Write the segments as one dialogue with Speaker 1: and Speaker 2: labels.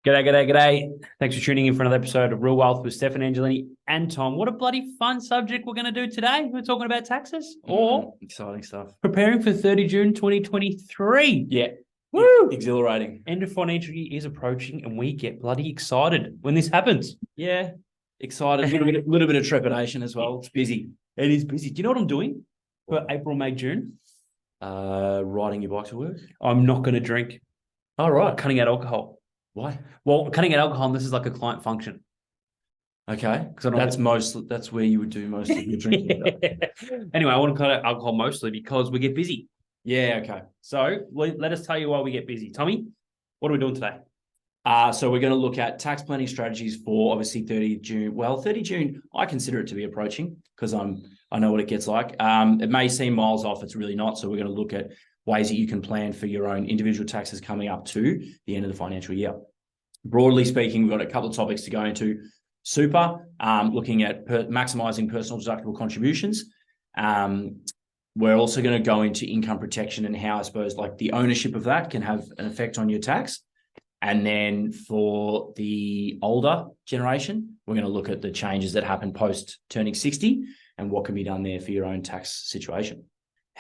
Speaker 1: G'day. Thanks for tuning in for another episode of Real Wealth with Stefan, and Tom. What a bloody fun subject we're going to do today. We're talking about taxes or
Speaker 2: exciting stuff.
Speaker 1: Preparing for 30 June 2023.
Speaker 2: Yeah.
Speaker 1: Woo!
Speaker 2: Exhilarating.
Speaker 1: End of financial year is approaching and we get bloody excited when this happens.
Speaker 2: Yeah. Excited. A little bit of trepidation as well. It's busy.
Speaker 1: It is busy. Do you know what I'm doing for April, May, June?
Speaker 2: Riding your bike to work?
Speaker 1: I'm not going to drink.
Speaker 2: Oh, right.
Speaker 1: Cutting out alcohol.
Speaker 2: Why?
Speaker 1: Well, cutting out alcohol, and this is like a client function.
Speaker 2: Okay. That's where you would do most of your drinking.
Speaker 1: Anyway, I want to cut out alcohol mostly because we get busy.
Speaker 2: Yeah, okay.
Speaker 1: So let us tell you why we get busy. Tommy, what are we doing today?
Speaker 2: So we're going to look at tax planning strategies for obviously 30 June. Well, 30 June, I consider it to be approaching because I know what it gets like. It may seem miles off. It's really not. So we're going to look at ways that you can plan for your own individual taxes coming up to the end of the financial year. Broadly speaking, we've got a couple of topics to go into. Super, looking at maximising personal deductible contributions. We're also going to go into income protection and how, I suppose, like the ownership of that can have an effect on your tax. And then for the older generation, we're going to look at the changes that happen post turning 60 and what can be done there for your own tax situation.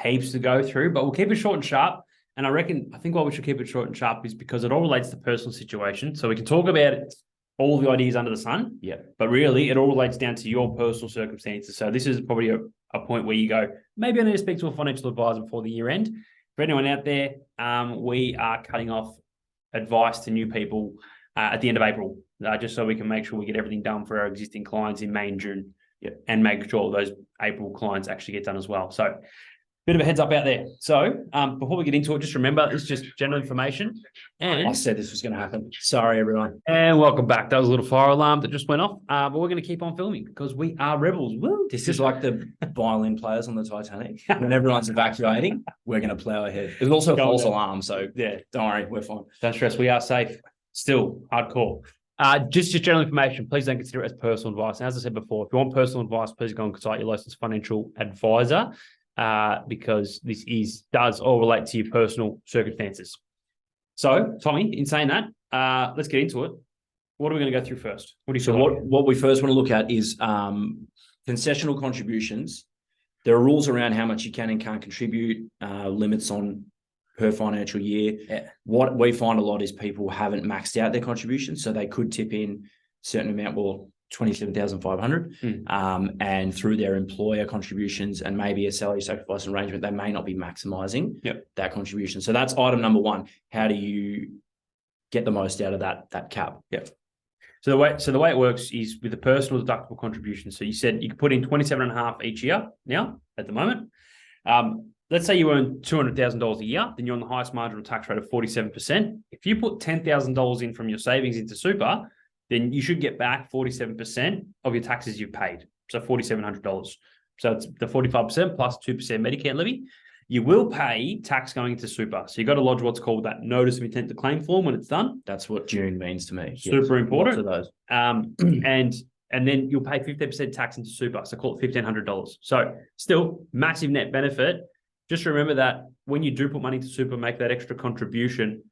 Speaker 1: Heaps to go through, but we'll keep it short and sharp. And I think why we should keep it short and sharp is because it all relates to the personal situation. So we can talk about it, all the ideas under the sun.
Speaker 2: Yeah.
Speaker 1: But really, it all relates down to your personal circumstances. So this is probably a point where you go, maybe I need to speak to a financial advisor before the year end. For anyone out there, we are cutting off advice to new people at the end of April, just so we can make sure we get everything done for our existing clients in May and June.
Speaker 2: Yeah.
Speaker 1: And make sure those April clients actually get done as well. So bit of a heads up out there. So before we get into it, just remember, it's just general information. And
Speaker 2: I said this was going to happen. Sorry, everyone.
Speaker 1: And welcome back. That was a little fire alarm that just went off. But we're going to keep on filming because we are rebels. Woo!
Speaker 2: This is like the violin players on the Titanic. When everyone's evacuating, we're going to plow ahead. There's also a false alarm, so yeah, don't worry, we're fine.
Speaker 1: Don't stress. We are safe. Still hardcore. Just general information. Please don't consider it as personal advice. And as I said before, if you want personal advice, please go and consult your licensed financial advisor. Because this does all relate to your personal circumstances. So, Tommy, in saying that, let's get into it. What are we going to go through first?
Speaker 2: What we first want to look at is concessional contributions. There are rules around how much you can and can't contribute, limits on per financial year.
Speaker 1: Yeah.
Speaker 2: What we find a lot is people haven't maxed out their contributions, so they could tip in a certain amount, well, 27,500, and through their employer contributions and maybe a salary sacrifice arrangement, they may not be maximizing that contribution. So that's item number one. How do you get the most out of that cap?
Speaker 1: Yep. So the way it works is with the personal deductible contribution. So you said you can put in 27.5 each year now at the moment. Let's say you earn $200,000 a year, then you're on the highest marginal tax rate of 47%. If you put $10,000 in from your savings into super, then you should get back 47% of your taxes you've paid. So $4,700. So it's the 45% plus 2% Medicare levy. You will pay tax going into super. So you've got to lodge what's called that notice of intent to claim form when it's done.
Speaker 2: That's what June means to me.
Speaker 1: Super important.
Speaker 2: Lots of those.
Speaker 1: And then you'll pay 15% tax into super. So call it $1,500. So still massive net benefit. Just remember that when you do put money into super, make that extra contribution,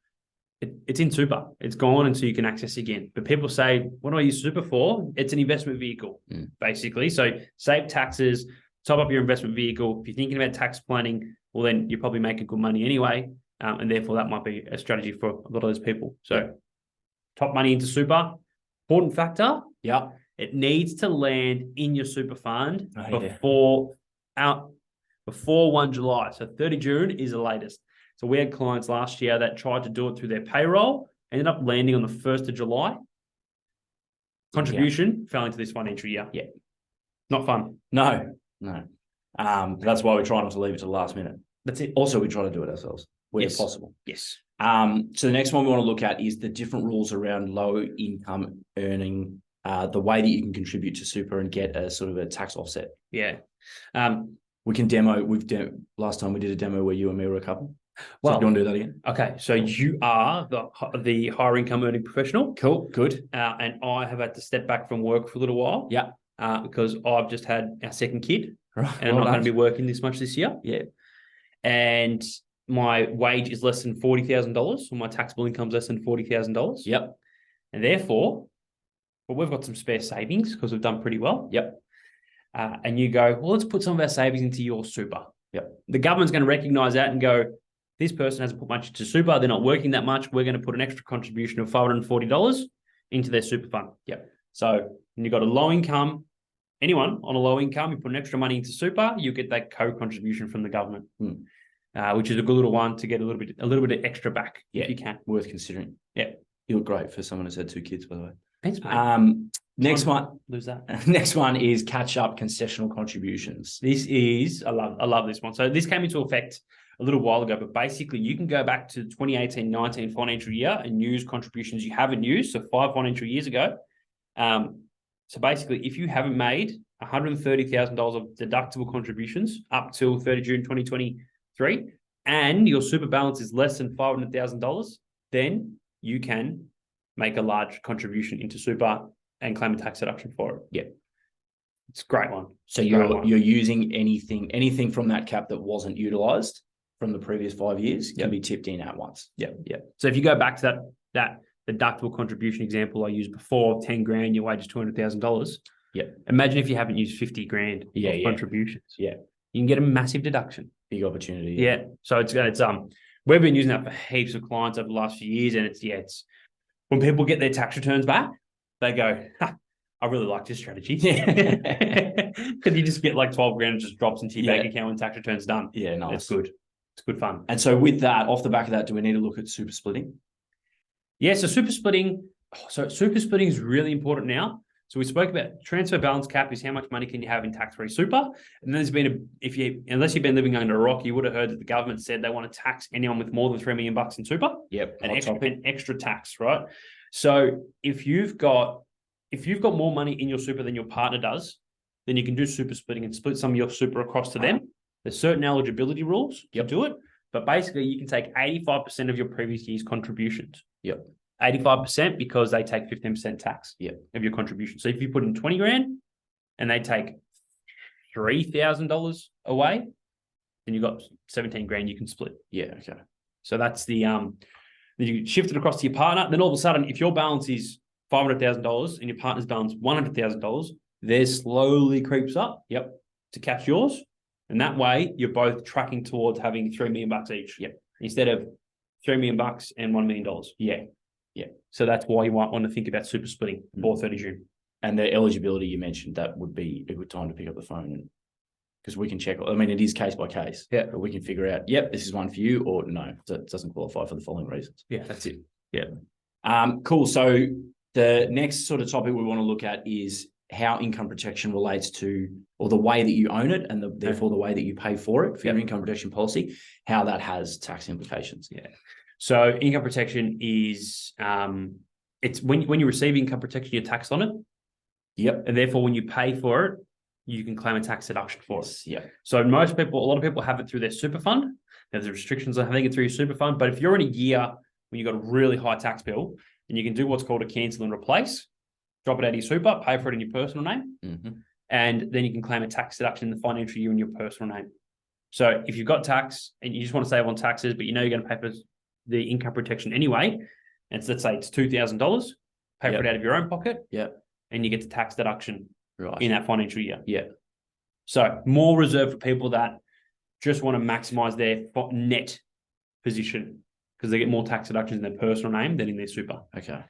Speaker 1: it's in super. It's gone until you can access it again. But people say, what do I use super for? It's an investment vehicle, basically. So save taxes, top up your investment vehicle. If you're thinking about tax planning, well, then you're probably making good money anyway. And therefore, that might be a strategy for a lot of those people. So top money into super. Important factor.
Speaker 2: Yeah.
Speaker 1: It needs to land in your super fund before 1 July. So 30 June is the latest. So we had clients last year that tried to do it through their payroll, ended up landing on the 1st of July. Contribution fell into this financial year.
Speaker 2: Yeah.
Speaker 1: Not fun.
Speaker 2: No. That's why we try not to leave it to the last minute.
Speaker 1: That's it.
Speaker 2: Also, we try to do it ourselves where possible.
Speaker 1: Yes.
Speaker 2: So the next one we want to look at is the different rules around low income earning, the way that you can contribute to super and get a sort of a tax offset.
Speaker 1: Yeah.
Speaker 2: We can demo. Last time we did a demo where you and me were a couple.
Speaker 1: Well,
Speaker 2: so do you want to do that again?
Speaker 1: Okay, so you are the higher income earning professional.
Speaker 2: Cool, good.
Speaker 1: And I have had to step back from work for a little while.
Speaker 2: Yeah.
Speaker 1: Because I've just had our second kid,
Speaker 2: right.
Speaker 1: And I'm not going to be working this much this year.
Speaker 2: Yeah.
Speaker 1: And my wage is less than $40,000, so my taxable income is less than $40,000.
Speaker 2: Yep.
Speaker 1: And therefore, well, we've got some spare savings because we've done pretty well.
Speaker 2: Yep.
Speaker 1: And you go, well, let's put some of our savings into your super.
Speaker 2: Yep.
Speaker 1: The government's going to recognize that and go, this person hasn't put much into super. They're not working that much. We're going to put an extra contribution of $540 into their super fund.
Speaker 2: Yep.
Speaker 1: So when you've got a low income, anyone on a low income, you put an extra money into super, you get that co-contribution from the government, which is a good little one to get a little bit of extra back if you can.
Speaker 2: Worth considering.
Speaker 1: Yeah.
Speaker 2: You look great for someone who's had 2 kids, by the way.
Speaker 1: Thanks, mate.
Speaker 2: Next one.
Speaker 1: Lose that.
Speaker 2: Next one is catch up concessional contributions.
Speaker 1: I love this one. So this came into effect a little while ago, but basically you can go back to 2018-19 financial year and use contributions you haven't used. So 5 financial years ago. So basically, if you haven't made $130,000 of deductible contributions up till 30 June 2023, and your super balance is less than $500,000, then you can make a large contribution into super and claim a tax deduction for it.
Speaker 2: Yeah.
Speaker 1: It's a great one.
Speaker 2: So you're using anything from that cap that wasn't utilized from the previous 5 years can be tipped in at once.
Speaker 1: Yeah. So if you go back to that deductible contribution example I used before, 10 grand, your wage is $200,000.
Speaker 2: Yeah.
Speaker 1: Imagine if you haven't used 50 grand of contributions.
Speaker 2: Yeah.
Speaker 1: You can get a massive deduction.
Speaker 2: Big opportunity.
Speaker 1: Yeah. So it's we've been using that for heaps of clients over the last few years, and it's when people get their tax returns back, they go, I really like this strategy. Because you just get like 12 grand, just drops into your bank account when tax return's done.
Speaker 2: Yeah, nice.
Speaker 1: It's good. It's good fun.
Speaker 2: And so with that, off the back of that, do we need to look at super splitting?
Speaker 1: Yeah, so super splitting is really important now. So we spoke about transfer balance cap is how much money can you have in tax-free super. And then there's been unless you've been living under a rock, you would have heard that the government said they want to tax anyone with more than $3 million in super.
Speaker 2: Yep.
Speaker 1: An extra tax, right? So if you've got more money in your super than your partner does, then you can do super splitting and split some of your super across to them. There's certain eligibility rules to do it, but basically you can take 85% of your previous year's contributions.
Speaker 2: Yep.
Speaker 1: 85% because they take 15% tax of your contribution. So if you put in 20 grand and they take $3,000 away, then you've got 17 grand you can split.
Speaker 2: Yeah, okay.
Speaker 1: So that's then you shift it across to your partner. Then all of a sudden, if your balance is $500,000 and your partner's balance $100,000, theirs slowly creeps up to catch yours. And that way you're both tracking towards having $3 million each. Instead of $3 million and $1 million. Yeah. So that's why you might want to think about super splitting before 30 June.
Speaker 2: And the eligibility you mentioned, that would be a good time to pick up the phone because we can check. I mean, it is case by case.
Speaker 1: Yeah.
Speaker 2: But we can figure out, this is one for you, or no, it doesn't qualify for the following reasons.
Speaker 1: Yeah, that's it.
Speaker 2: Yeah. Cool. So the next sort of topic we want to look at is how income protection relates to, or the way that you own it and therefore the way that you pay for it for your income protection policy, how that has tax implications.
Speaker 1: Yeah. So income protection is, it's when you receive income protection, you're taxed on it.
Speaker 2: Yep.
Speaker 1: And therefore, when you pay for it, you can claim a tax deduction for it.
Speaker 2: Yeah.
Speaker 1: So a lot of people have it through their super fund. There's restrictions on having it through your super fund. But if you're in a year when you've got a really high tax bill, then you can do what's called a cancel and replace. Drop it out of your super, pay for it in your personal name, and then you can claim a tax deduction in the financial year in your personal name. So if you've got tax and you just want to save on taxes, but you know you're going to pay for the income protection anyway, and let's say it's $2,000, pay for it out of your own pocket, and you get the tax deduction in that financial year.
Speaker 2: Yeah.
Speaker 1: So more reserved for people that just want to maximize their net position because they get more tax deductions in their personal name than in their super.
Speaker 2: Okay.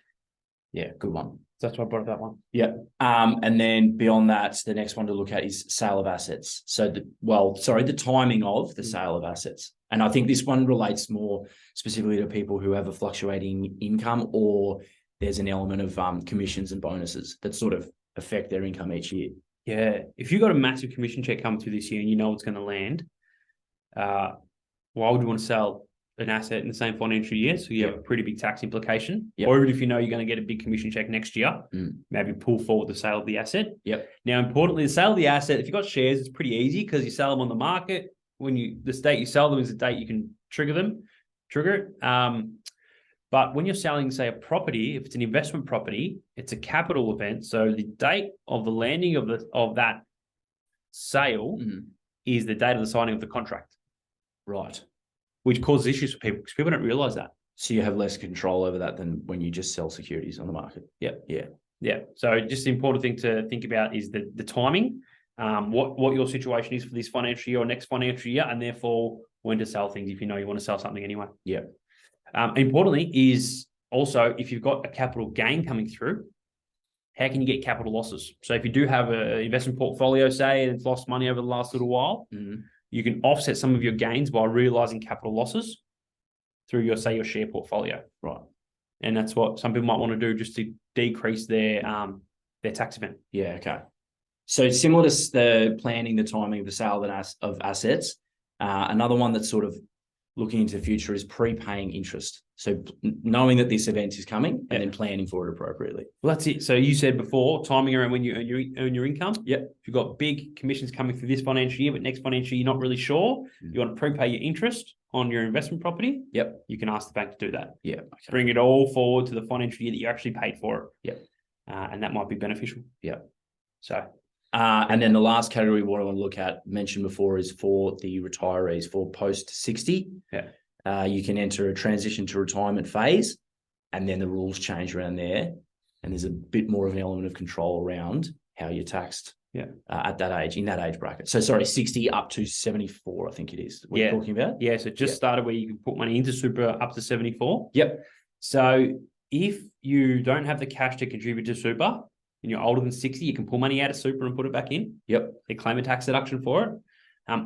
Speaker 2: Yeah, good one.
Speaker 1: So that's why I brought up that one.
Speaker 2: Yeah. And then beyond that, the next one to look at is sale of assets. So the timing of the sale of assets. And I think this one relates more specifically to people who have a fluctuating income, or there's an element of commissions and bonuses that sort of affect their income each year.
Speaker 1: Yeah. If you've got a massive commission check coming through this year and you know it's going to land, why would you want to sell an asset in the same financial year? So you have a pretty big tax implication. Or even if you know you're going to get a big commission check next year, maybe pull forward the sale of the asset. Now, importantly, the sale of the asset, if you've got shares, it's pretty easy because you sell them on the market. The date you sell them is the date you can trigger it. But when you're selling, say, a property, if it's an investment property, it's a capital event. So the date of the landing of that sale is the date of the signing of the contract.
Speaker 2: Right.
Speaker 1: Which causes issues for people because people don't realize that.
Speaker 2: So you have less control over that than when you just sell securities on the market.
Speaker 1: Yeah. So just the important thing to think about is the timing, what your situation is for this financial year or next financial year, and therefore when to sell things if you know you want to sell something anyway.
Speaker 2: Yeah.
Speaker 1: Importantly is also if you've got a capital gain coming through, how can you get capital losses? So if you do have an investment portfolio, say, and it's lost money over the last little while, you can offset some of your gains by realizing capital losses through your share portfolio.
Speaker 2: Right.
Speaker 1: And that's what some people might want to do just to decrease their tax event.
Speaker 2: Yeah, okay. So similar to the planning, the timing of the sale of assets, another one that's sort of looking into the future is prepaying interest. So knowing that this event is coming and then planning for it appropriately.
Speaker 1: Well, that's it. So you said before, timing around when you earn your income.
Speaker 2: Yep.
Speaker 1: If you've got big commissions coming through this financial year, but next financial year you're not really sure, you want to prepay your interest on your investment property.
Speaker 2: Yep.
Speaker 1: You can ask the bank to do that.
Speaker 2: Yeah. Okay.
Speaker 1: Bring it all forward to the financial year that you actually paid for it.
Speaker 2: Yep.
Speaker 1: And that might be beneficial.
Speaker 2: Yeah.
Speaker 1: So.
Speaker 2: And then the last category we want to look at, mentioned before, is for the retirees for post 60.
Speaker 1: Yeah.
Speaker 2: You can enter a transition to retirement phase, and then the rules change around there. And there's a bit more of an element of control around how you're taxed at that age, in that age bracket. So, sorry, 60 up to 74, I think it is. What you're talking about?
Speaker 1: Yeah. So just started where you can put money into super up to 74.
Speaker 2: Yep.
Speaker 1: So if you don't have the cash to contribute to super and you're older than 60, you can pull money out of super and put it back in.
Speaker 2: Yep.
Speaker 1: They claim a tax deduction for it.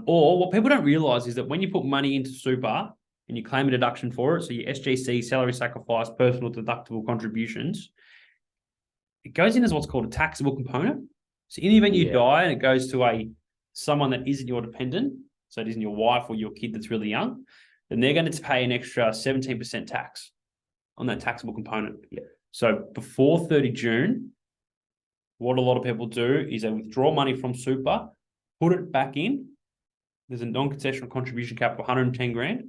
Speaker 1: Or what people don't realize is that when you put money into super and you claim a deduction for it, so your SGC, salary sacrifice, personal deductible contributions, it goes in as what's called a taxable component. So in the event you die and it goes to someone that isn't your dependent, so it isn't your wife or your kid that's really young, then they're going to pay an extra 17% tax on that taxable component.
Speaker 2: Yeah.
Speaker 1: So before 30 June, what a lot of people do is they withdraw money from super, put it back in. There's a non-concessional contribution cap of 110 grand.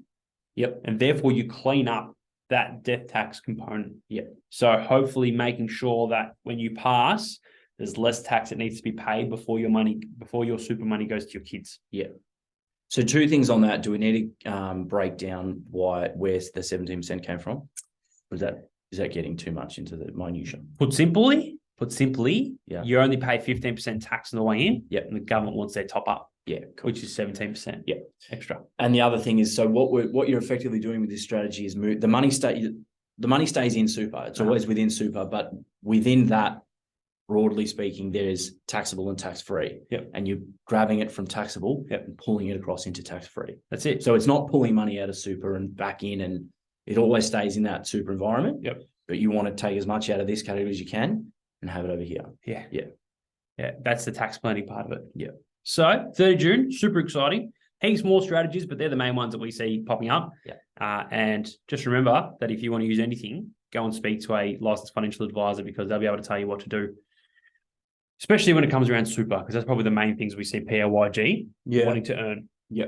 Speaker 2: Yep.
Speaker 1: And therefore you clean up that death tax component.
Speaker 2: Yep.
Speaker 1: So hopefully making sure that when you pass, there's less tax that needs to be paid before your super money goes to your kids.
Speaker 2: Yeah. So two things on that. Do we need to break down where the 17% came from? Or is that getting too much into the minutiae?
Speaker 1: Put simply, you only pay 15% tax on the way in.
Speaker 2: Yep.
Speaker 1: And the government wants their top up.
Speaker 2: Yeah, cool.
Speaker 1: Which is 17%.
Speaker 2: Yeah,
Speaker 1: extra.
Speaker 2: And the other thing is, so what you're effectively doing with this strategy is the money stays in super. It's always within super, but within that, broadly speaking, there's taxable and tax-free.
Speaker 1: Yep.
Speaker 2: And you're grabbing it from taxable and pulling it across into tax-free.
Speaker 1: That's it.
Speaker 2: So it's not pulling money out of super and back in, and it always stays in that super environment.
Speaker 1: Yep.
Speaker 2: But you want to take as much out of this category as you can and have it over here.
Speaker 1: Yeah.
Speaker 2: Yeah.
Speaker 1: Yeah. That's the tax planning part of it.
Speaker 2: Yeah.
Speaker 1: So 30 June, super exciting. Heaps more strategies, but they're the main ones that we see popping up.
Speaker 2: Yeah.
Speaker 1: And just remember that if you want to use anything, go and speak to a licensed financial advisor because they'll be able to tell you what to do, especially when it comes around super, because that's probably the main things we see PAYG wanting to earn.
Speaker 2: Yeah.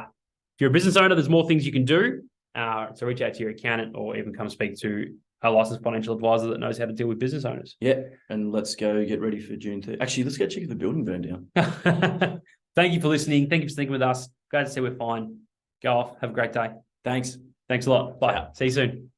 Speaker 1: If you're a business owner, there's more things you can do. So reach out to your accountant or even come speak to a licensed financial advisor that knows how to deal with business owners.
Speaker 2: Yeah. And let's go get ready for June 3rd. Actually, let's go check if the building burned down.
Speaker 1: Thank you for listening. Thank you for sticking with us. Glad to see we're fine. Go off. Have a great day.
Speaker 2: Thanks.
Speaker 1: Thanks a lot. Bye.
Speaker 2: Ciao.
Speaker 1: See you soon.